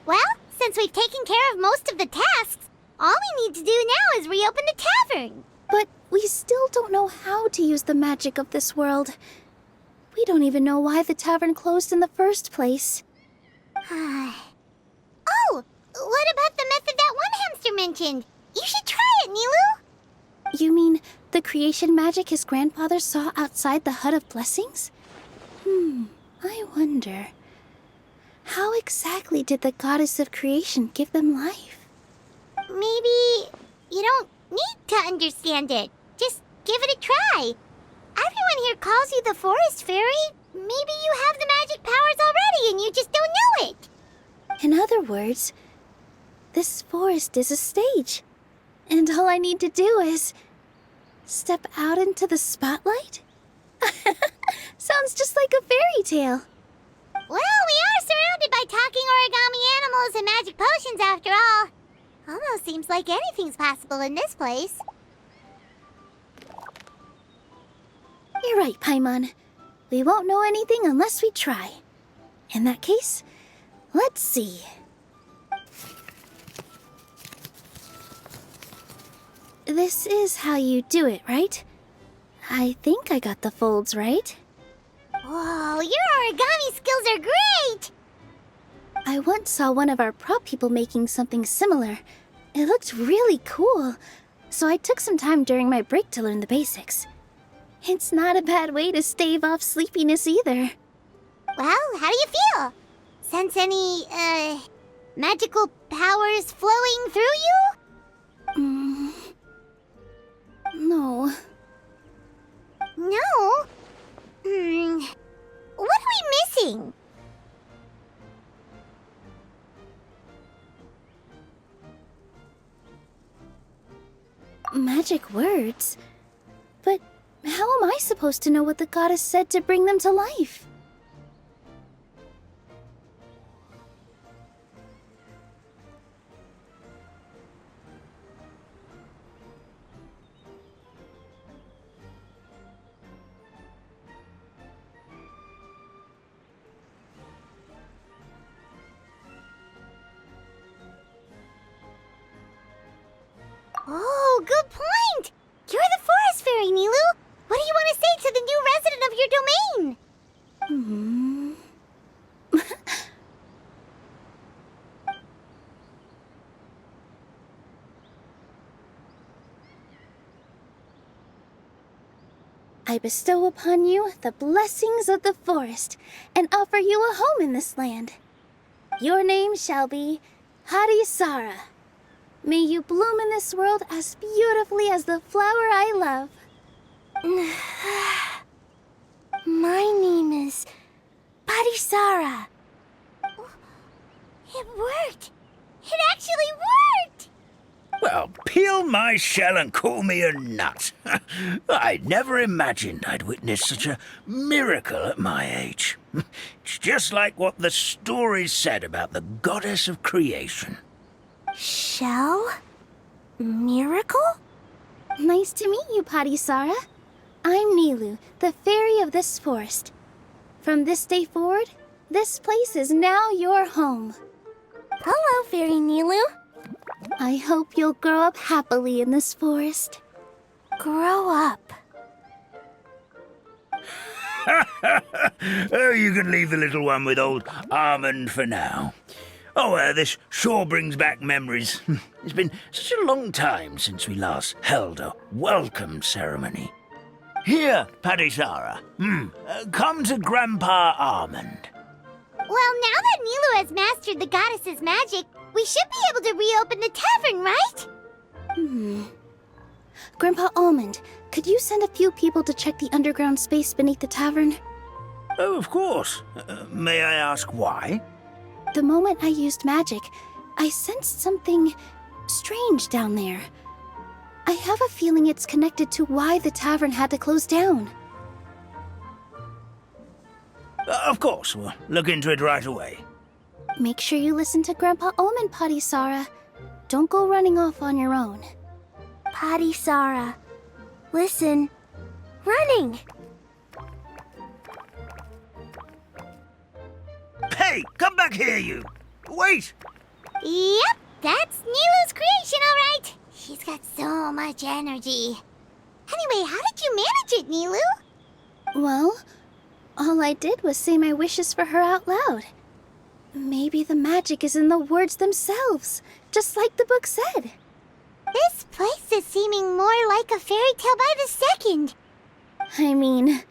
Well, since we've taken care of most of the tasks, all we need to do now is reopen the tavern. But we still don't know how to use the magic of this world. We don't even know why the tavern closed in the first place. Oh, what about the method that one hamster mentioned? You should try it, Nilu. You mean the creation magic his grandfather saw outside the Hut of Blessings? I wonder. How exactly did the goddess of creation give them life? Maybe you don't need to understand it. Just give it a try. Everyone here calls you the Forest Fairy. Maybe you have the magic powers already and you just don't know it. In other words, this forest is a stage. And all I need to do is step out into the spotlight? Sounds just like a fairy tale. Well, we are surrounded by talking origami animals and magic potions after all. Almost seems like anything's possible in this place. You're right, Paimon. We won't know anything unless we try. In that case, let's see. This is how you do it, right? I think I got the folds right. Whoa, your origami skills are great! I once saw one of our prop people making something similar. It looked really cool, so I took some time during my break to learn the basics. It's not a bad way to stave off sleepiness either. Well, how do you feel? Sense any, magical powers flowing through you? No. No? What are we missing? Magic words? But how am I supposed to know what the goddess said to bring them to life? Oh, good point! You're the Forest Fairy, Nilu! What do you want to say to the new resident of your domain? I bestow upon you the blessings of the forest and offer you a home in this land. Your name shall be Harisara. May you bloom in this world as beautifully as the flower I love. My name is Parisara. It worked! It actually worked! Well, peel my shell and call me a nut. I'd never imagined I'd witness such a miracle at my age. It's just like what the stories said about the goddess of creation. Shell? Miracle? Nice to meet you, Parisara. I'm Nilu, the fairy of this forest. From this day forward, this place is now your home. Hello, Fairy Nilu. I hope you'll grow up happily in this forest. Grow up. Oh, you can leave the little one with old Armand for now. Oh, this sure brings back memories. It's been such a long time since we last held a welcome ceremony. Here, Parisara. Come to Grandpa Armand. Well, now that Nilu has mastered the goddess's magic, we should be able to reopen the tavern, right? Grandpa Almond, could you send a few people to check the underground space beneath the tavern? Oh, of course. May I ask why? The moment I used magic, I sensed something strange down there. I have a feeling it's connected to why the tavern had to close down. Of course, we'll look into it right away. Make sure you listen to Grandpa Almond, Parisara. Don't go running off on your own. Parisara. Listen. Running! Hey, come back here, you! Wait! Yep, that's Nilu's creation, all right. She's got so much energy. Anyway, how did you manage it, Nilu? Well, all I did was say my wishes for her out loud. Maybe the magic is in the words themselves, just like the book said. This place is seeming more like a fairy tale by the second. I mean,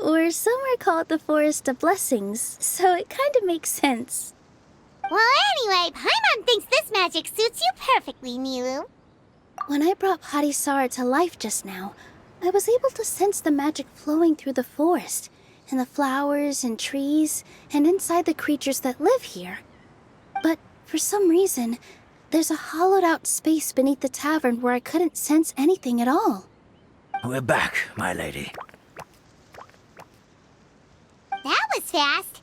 we're somewhere called the Forest of Blessings, so it kind of makes sense. Well, anyway, Paimon thinks this magic suits you perfectly, Nilu. When I brought Hadisara to life just now, I was able to sense the magic flowing through the forest, and the flowers and trees, and inside the creatures that live here. But for some reason, there's a hollowed-out space beneath the tavern where I couldn't sense anything at all. We're back, my lady. That was fast.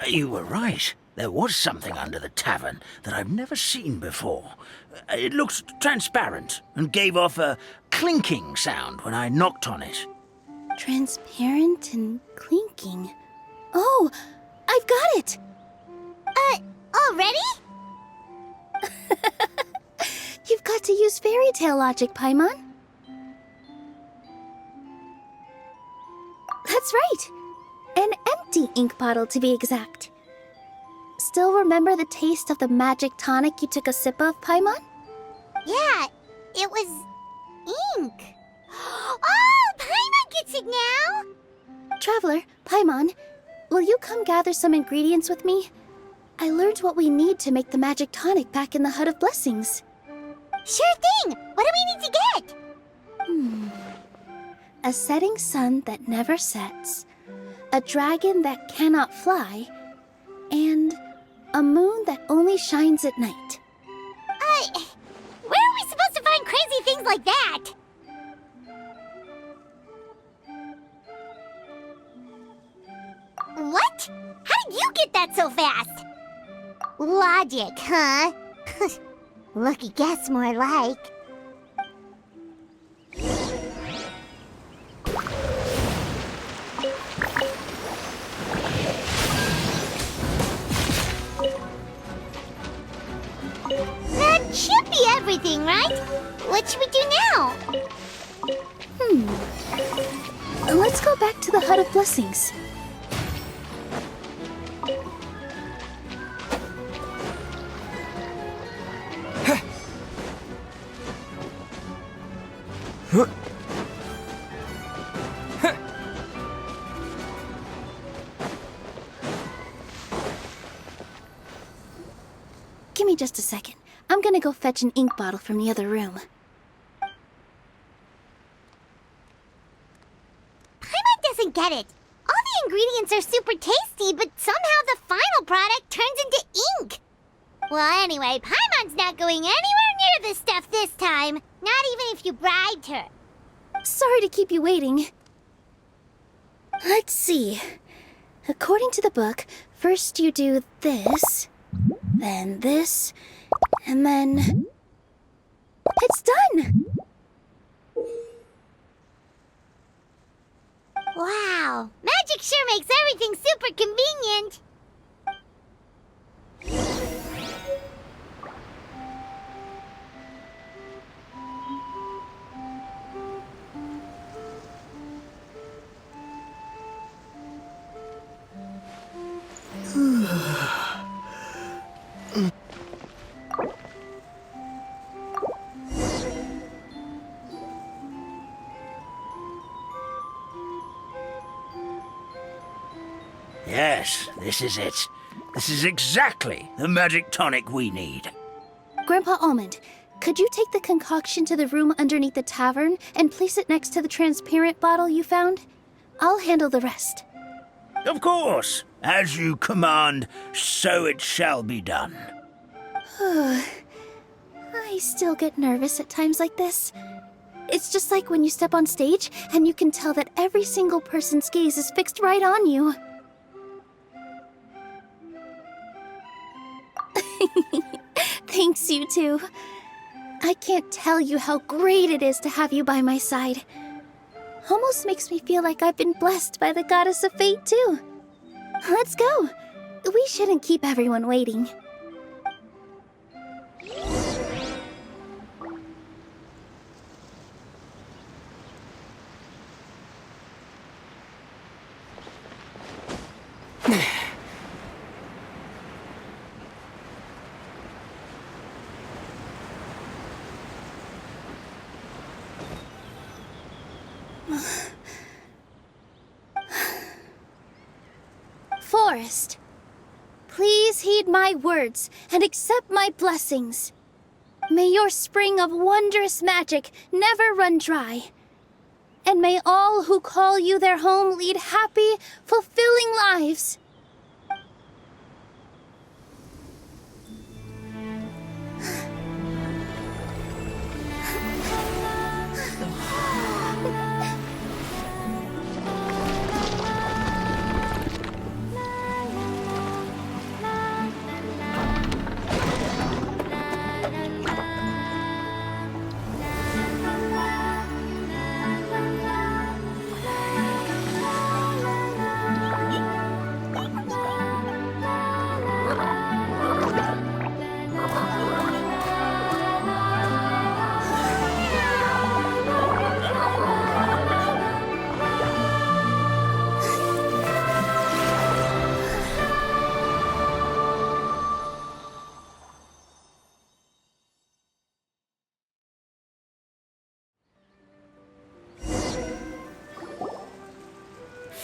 You were right. There was something under the tavern that I've never seen before. It looked transparent and gave off a clinking sound when I knocked on it. Transparent and clinking. Oh, I've got it! Already? You've got to use fairy tale logic, Paimon. That's right. An empty ink bottle, to be exact. Still remember the taste of the magic tonic you took a sip of, Paimon? Yeah, it was ink. Oh, Paimon gets it now! Traveler, Paimon, will you come gather some ingredients with me? I learned what we need to make the magic tonic back in the Hut of Blessings. Sure thing! What do we need to get? A setting sun that never sets, a dragon that cannot fly, and a moon that only shines at night. Where are we supposed to find crazy things like that? What? How did you get that so fast? Logic, huh? Lucky guess, more like. That should be everything, right? What should we do now? Let's go back to the Hut of Blessings. Give me just a second. I'm gonna go fetch an ink bottle from the other room. Paimon doesn't get it. All the ingredients are super tasty, but somehow the final product turns into ink. Well, anyway, Paimon's not going anywhere near this stuff this time. Not even if you bribed her. Sorry to keep you waiting. Let's see. According to the book, first you do this, then this, and then... It's done! Wow, magic sure makes everything super convenient. Yes, this is it. This is exactly the magic tonic we need. Grandpa Almond, could you take the concoction to the room underneath the tavern and place it next to the transparent bottle you found? I'll handle the rest. Of course. As you command, so it shall be done. I still get nervous at times like this. It's just like when you step on stage and you can tell that every single person's gaze is fixed right on you. Thanks, you two. I can't tell you how great it is to have you by my side. Almost makes me feel like I've been blessed by the goddess of fate, too. Let's go. We shouldn't keep everyone waiting. Forest, please heed my words and accept my blessings. May your spring of wondrous magic never run dry. And may all who call you their home lead happy, fulfilling lives.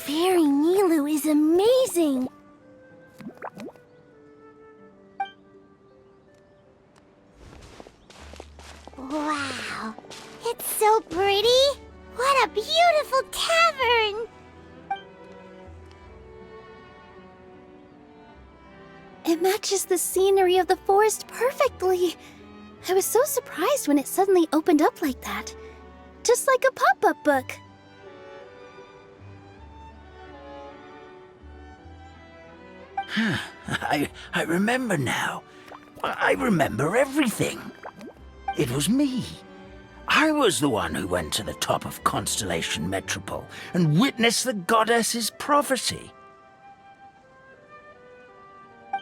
Fairy Nilu is amazing! Wow, it's so pretty! What a beautiful tavern! It matches the scenery of the forest perfectly. I was so surprised when it suddenly opened up like that. Just like a pop-up book. I remember now. I remember everything. It was me. I was the one who went to the top of Constellation Metropole and witnessed the goddess's prophecy.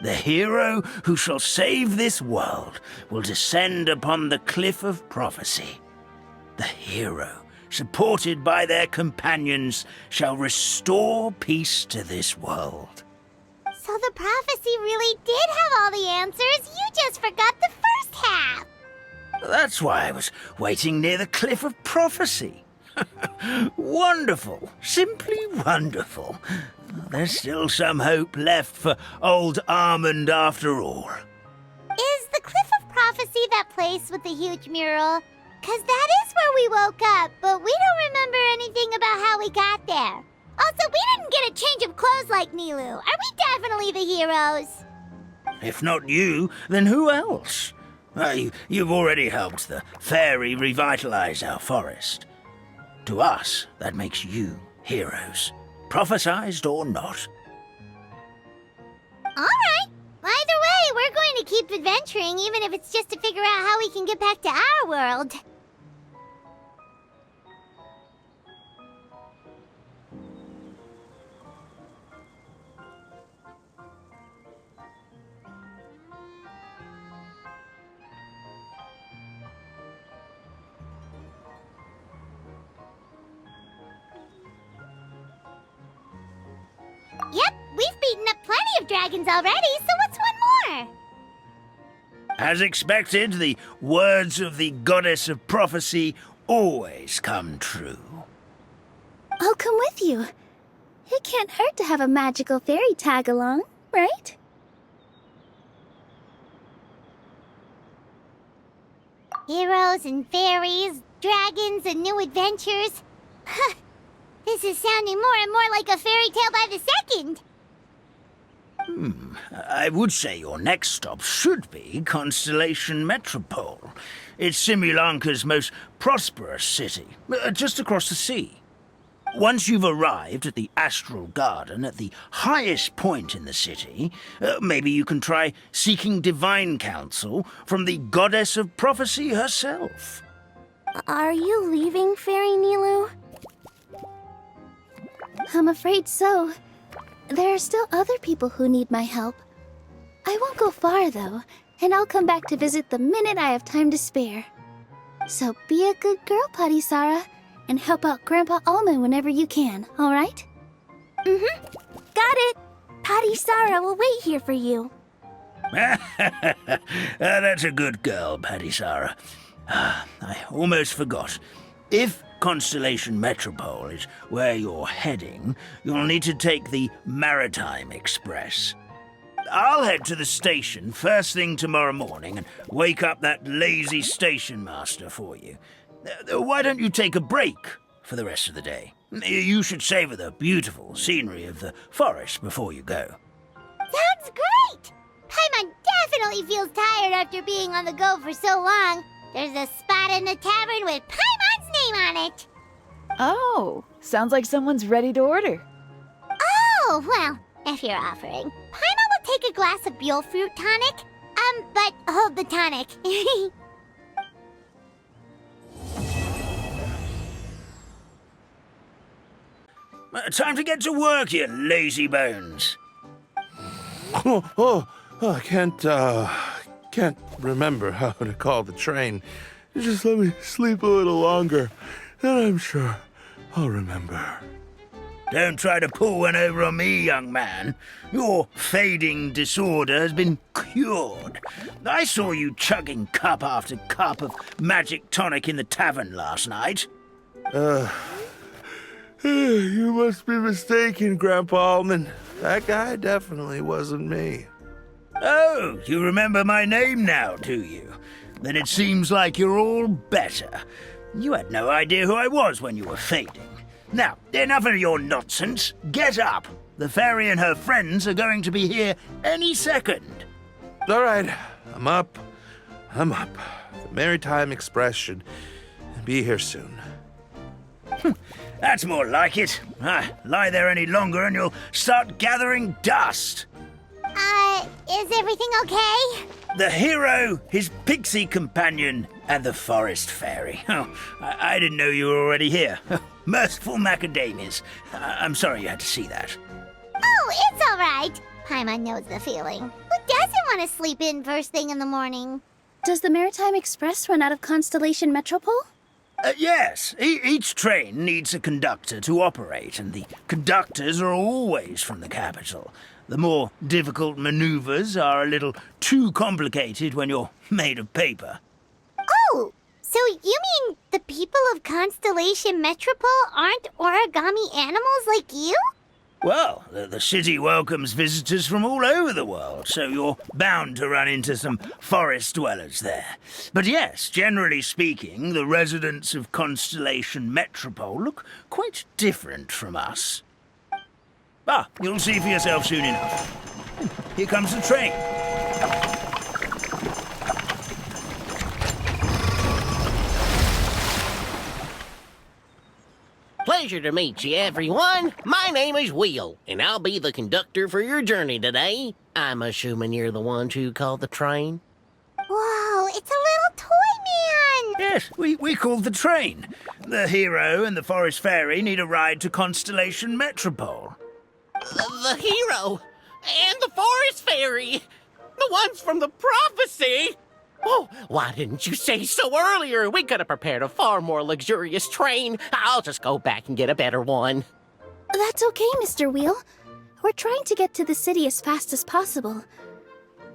The hero who shall save this world will descend upon the cliff of prophecy. The hero, supported by their companions, shall restore peace to this world. So the prophecy really did have all the answers. You just forgot the first half. That's why I was waiting near the cliff of prophecy. Wonderful. Simply wonderful. There's still some hope left for old Armand after all. Is the Cliff of Prophecy that place with the huge mural? 'Cause that is where we woke up, but we don't remember anything about how we got there. Also, we didn't get a change of clothes like Nilu. Are we definitely the heroes? If not you, then who else? You've already helped the fairy revitalize our forest. To us, that makes you heroes, prophesized or not. All right. Either way, we're going to keep adventuring, even if it's just to figure out how we can get back to our world. Yep, we've beaten up plenty of dragons already, so what's one more? As expected, the words of the goddess of prophecy always come true. I'll come with you. It can't hurt to have a magical fairy tag along, right? Heroes and fairies, dragons and new adventures. This is sounding more and more like a fairy tale by the second. I would say your next stop should be Constellation Metropole. It's Simulanka's most prosperous city, just across the sea. Once you've arrived at the Astral Garden at the highest point in the city, maybe you can try seeking divine counsel from the goddess of prophecy herself. Are you leaving, Fairy Nilu? I'm afraid so. There are still other people who need my help. I won't go far, though, and I'll come back to visit the minute I have time to spare. So be a good girl, Patisara, and help out Grandpa Almond whenever you can, all right? Mm-hmm. Got it. Patisara will wait here for you. That's a good girl, Patisara. I almost forgot. If Constellation Metropole is where you're heading, you'll need to take the Maritime Express. I'll head to the station first thing tomorrow morning and wake up that lazy station master for you. Why don't you take a break for the rest of the day? You should savor the beautiful scenery of the forest before you go. Sounds great! Paimon definitely feels tired after being on the go for so long. There's a spot in the tavern with Paimon's name on it. Oh, sounds like someone's ready to order. Oh, well, if you're offering, Paimon will take a glass of Buell fruit tonic. But hold the tonic. Time to get to work, you lazy bones. I can't remember how to call the train. Just let me sleep a little longer, and I'm sure I'll remember. Don't try to pull one over on me, young man. Your fading disorder has been cured. I saw you chugging cup after cup of magic tonic in the tavern last night. You must be mistaken, Grandpa Almond. That guy definitely wasn't me. Oh, you remember my name now, do you? Then it seems like you're all better. You had no idea who I was when you were fading. Now, enough of your nonsense. Get up. The fairy and her friends are going to be here any second. All right, I'm up. The Maritime Express should be here soon. That's more like it. Lie there any longer and you'll start gathering dust. Is everything okay? The hero, his pixie companion, and the forest fairy. Oh, I didn't know you were already here. Merciful macadamias. I'm sorry you had to see that. Oh, it's all right. Paimon knows the feeling. Who doesn't want to sleep in first thing in the morning? Does the Maritime Express run out of Constellation Metropole? Yes, each train needs a conductor to operate, and the conductors are always from the capital. The more difficult maneuvers are a little too complicated when you're made of paper. Oh, so you mean the people of Constellation Metropole aren't origami animals like you? Well, the city welcomes visitors from all over the world, so you're bound to run into some forest dwellers there. But yes, generally speaking, the residents of Constellation Metropole look quite different from us. You'll see for yourself soon enough. Here comes the train. Pleasure to meet you, everyone. My name is Will, and I'll be the conductor for your journey today. I'm assuming you're the ones who called the train. Whoa, it's a little toy man! Yes, we called the train. The hero and the forest fairy need a ride to Constellation Metropole. The hero and the forest fairy, the ones from the prophecy. Oh, why didn't you say so earlier? We could have prepared a far more luxurious train. I'll just go back and get a better one. That's okay, Mr. Wheel. We're trying to get to the city as fast as possible.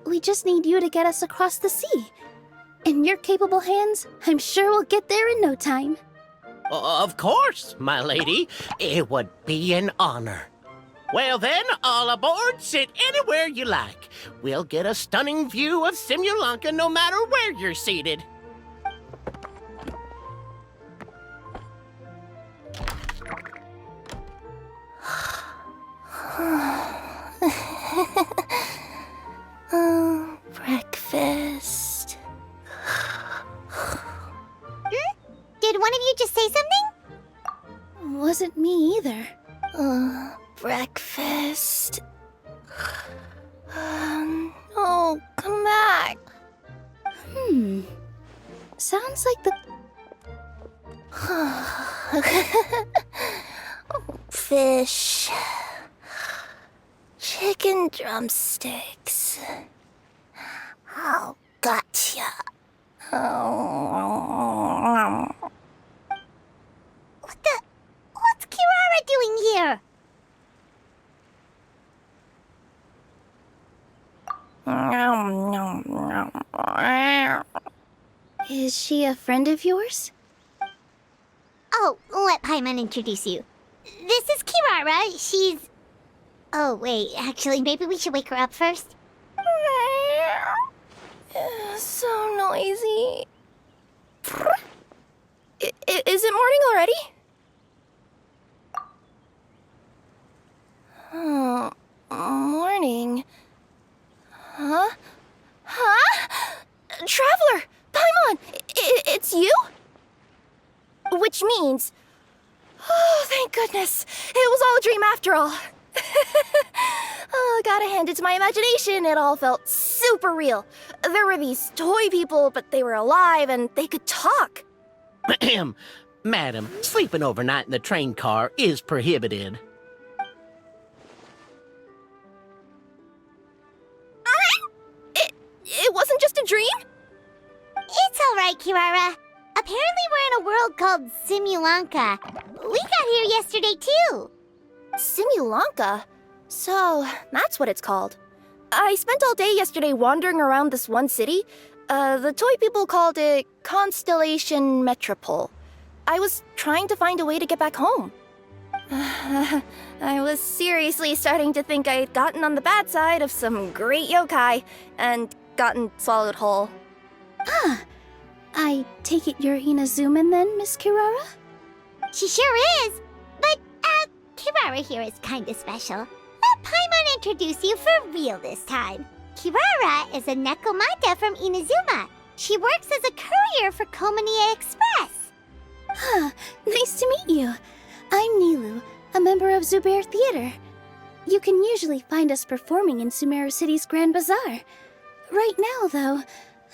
We just need you to get us across the sea. In your capable hands, I'm sure we'll get there in no time. Of course, my lady. It would be an honor. Well then, all aboard, sit anywhere you like. We'll get a stunning view of Simulanka no matter where you're seated. Breakfast. Did one of you just say something? Wasn't me either. Breakfast. Oh, come back. Sounds like the... Fish. chicken drumsticks. Oh, gotcha. Oh. What's Kirara doing here? Is she a friend of yours? Oh, let Paimon introduce you. This is Kirara. She's... Oh, wait. Actually, maybe we should wake her up first. So noisy. Is it morning already? Oh, morning. Huh? Traveler! Paimon! It's you? Which means... Oh, thank goodness. It was all a dream after all. Oh, gotta hand it to my imagination. It all felt super real. There were these toy people, but they were alive and they could talk. Madam, sleeping overnight in the train car is prohibited. It wasn't just a dream? It's all right, Kirara. Apparently we're in a world called Simulanka. We got here yesterday, too. Simulanka? So, that's what it's called. I spent all day yesterday wandering around this one city. The toy people called it Constellation Metropole. I was trying to find a way to get back home. I was seriously starting to think I'd gotten on the bad side of some great yokai and gotten swallowed whole. I take it you're Inazuman then, Miss Kirara? She sure is. But, Kirara here is kinda special. Let Paimon introduce you for real this time. Kirara is a Nekomata from Inazuma. She works as a courier for Komanie Express. Nice to meet you. I'm Nilu, a member of Zubair Theater. You can usually find us performing in Sumeru City's Grand Bazaar. Right now, though,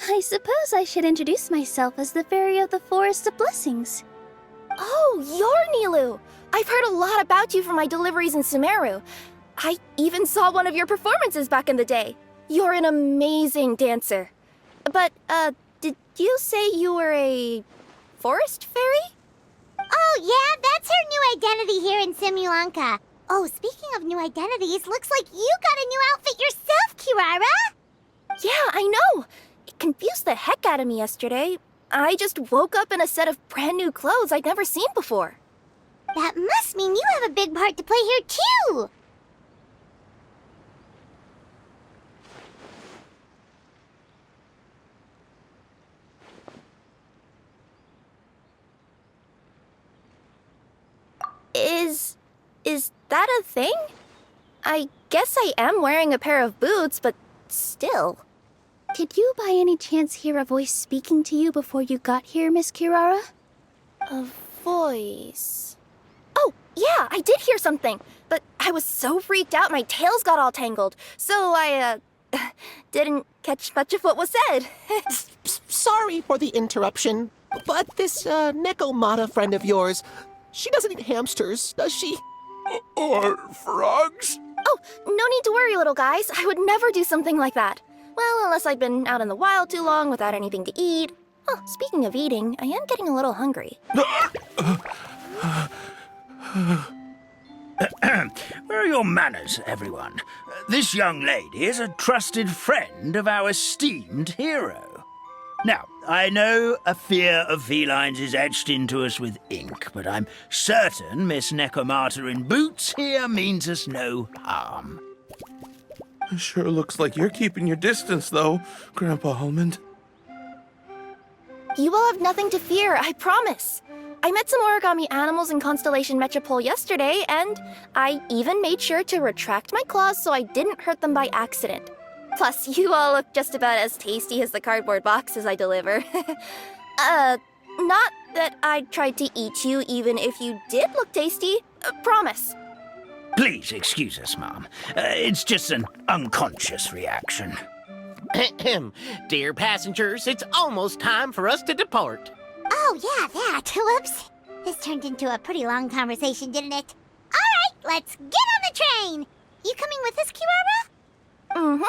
I suppose I should introduce myself as the Fairy of the Forest of Blessings. Oh, you're Nilu! I've heard a lot about you from my deliveries in Sumeru. I even saw one of your performances back in the day. You're an amazing dancer. But, did you say you were a forest fairy? Oh, yeah, that's her new identity here in Simulanka. Oh, speaking of new identities, looks like you got a new outfit yourself, Kirara! Yeah, I know! It confused the heck out of me yesterday. I just woke up in a set of brand new clothes I'd never seen before. That must mean you have a big part to play here, too! Is that a thing? I guess I am wearing a pair of boots, but still. Did you by any chance hear a voice speaking to you before you got here, Miss Kirara? A voice... Oh, yeah, I did hear something, but I was so freaked out my tails got all tangled, so I, didn't catch much of what was said. Sorry for the interruption, but this, Nekomata friend of yours, she doesn't eat hamsters, does she? Or frogs? Oh, no need to worry, little guys. I would never do something like that. Well, unless I'd been out in the wild too long without anything to eat. Oh, speaking of eating, I am getting a little hungry. Where are your manners, everyone? This young lady is a trusted friend of our esteemed hero. Now, I know a fear of felines is etched into us with ink, but I'm certain Miss Nekomata in boots here means us no harm. Sure looks like you're keeping your distance, though, Grandpa Almond. You will have nothing to fear, I promise. I met some origami animals in Constellation Metropole yesterday, and I even made sure to retract my claws so I didn't hurt them by accident. Plus, you all look just about as tasty as the cardboard boxes I deliver. Not that I tried to eat you even if you did look tasty. Promise. Please excuse us, Mom. It's just an unconscious reaction. Dear passengers, it's almost time for us to depart. Oh, yeah, that. Whoops. This turned into a pretty long conversation, didn't it? All right, let's get on the train. You coming with us, Kirara? Mm-hmm.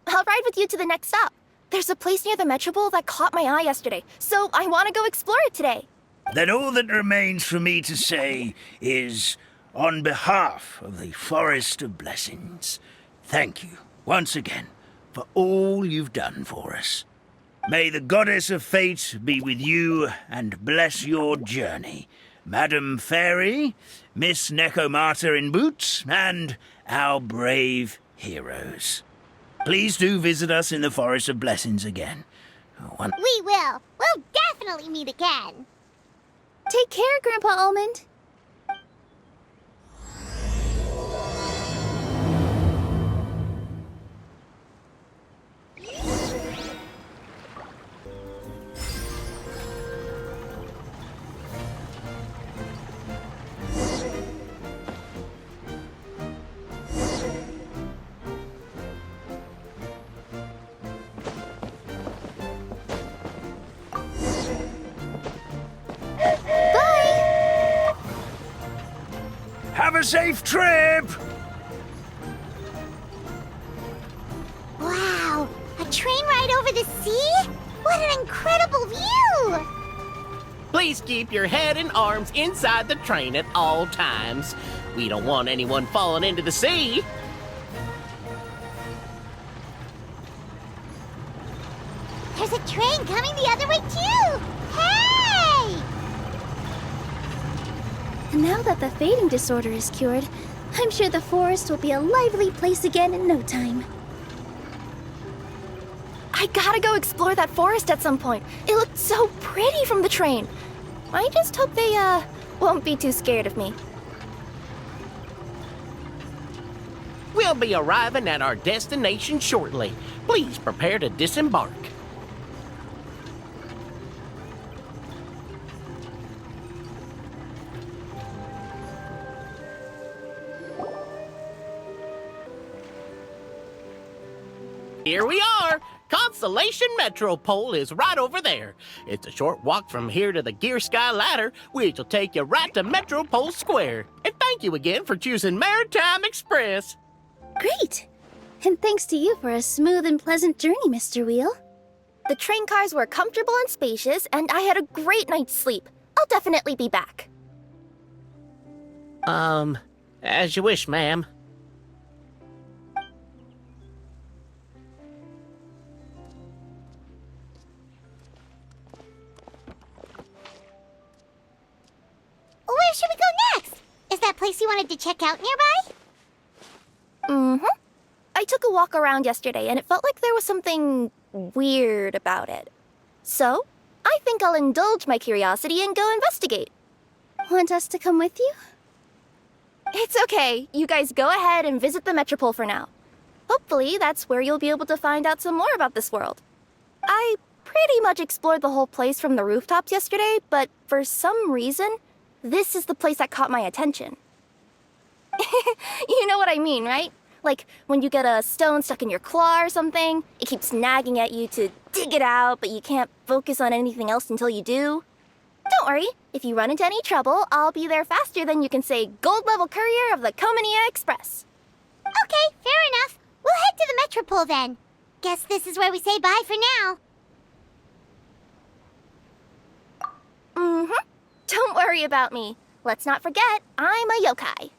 I'll ride with you to the next stop. There's a place near the Metropole that caught my eye yesterday, so I want to go explore it today. Then all that remains for me to say is, on behalf of the Forest of Blessings, thank you once again for all you've done for us. May the Goddess of Fate be with you and bless your journey, Madam Fairy, Miss Nekomata in boots, and our brave heroes. Please do visit us in the Forest of Blessings again. We will. We'll definitely meet again. Take care, Grandpa Almond. Have a safe trip! Wow, a train ride over the sea? What an incredible view! Please keep your head and arms inside the train at all times. We don't want anyone falling into the sea. There's a train coming the other way too! Hey! Now that the fading disorder is cured, I'm sure the forest will be a lively place again in no time. I gotta go explore that forest at some point. It looked so pretty from the train. I just hope they, won't be too scared of me. We'll be arriving at our destination shortly. Please prepare to disembark. Here we are! Constellation Metropole is right over there. It's a short walk from here to the Gear Sky Ladder, which will take you right to Metropole Square. And thank you again for choosing Maritime Express. Great! And thanks to you for a smooth and pleasant journey, Mr. Wheel. The train cars were comfortable and spacious, and I had a great night's sleep. I'll definitely be back. As you wish, ma'am. Where should we go next? Is that place you wanted to check out nearby? Mm-hmm. I took a walk around yesterday, and it felt like there was something weird about it. So, I think I'll indulge my curiosity and go investigate. Want us to come with you? It's okay. You guys go ahead and visit the Metropole for now. Hopefully, that's where you'll be able to find out some more about this world. I pretty much explored the whole place from the rooftops yesterday, but for some reason, this is the place that caught my attention. You know what I mean, right? Like when you get a stone stuck in your claw or something, it keeps nagging at you to dig it out, but you can't focus on anything else until you do. Don't worry, if you run into any trouble, I'll be there faster than you can say gold level courier of the Comania Express. Okay, fair enough. We'll head to the Metropole then. Guess this is where we say bye for now. Mm-hmm. Don't worry about me. Let's not forget, I'm a yokai.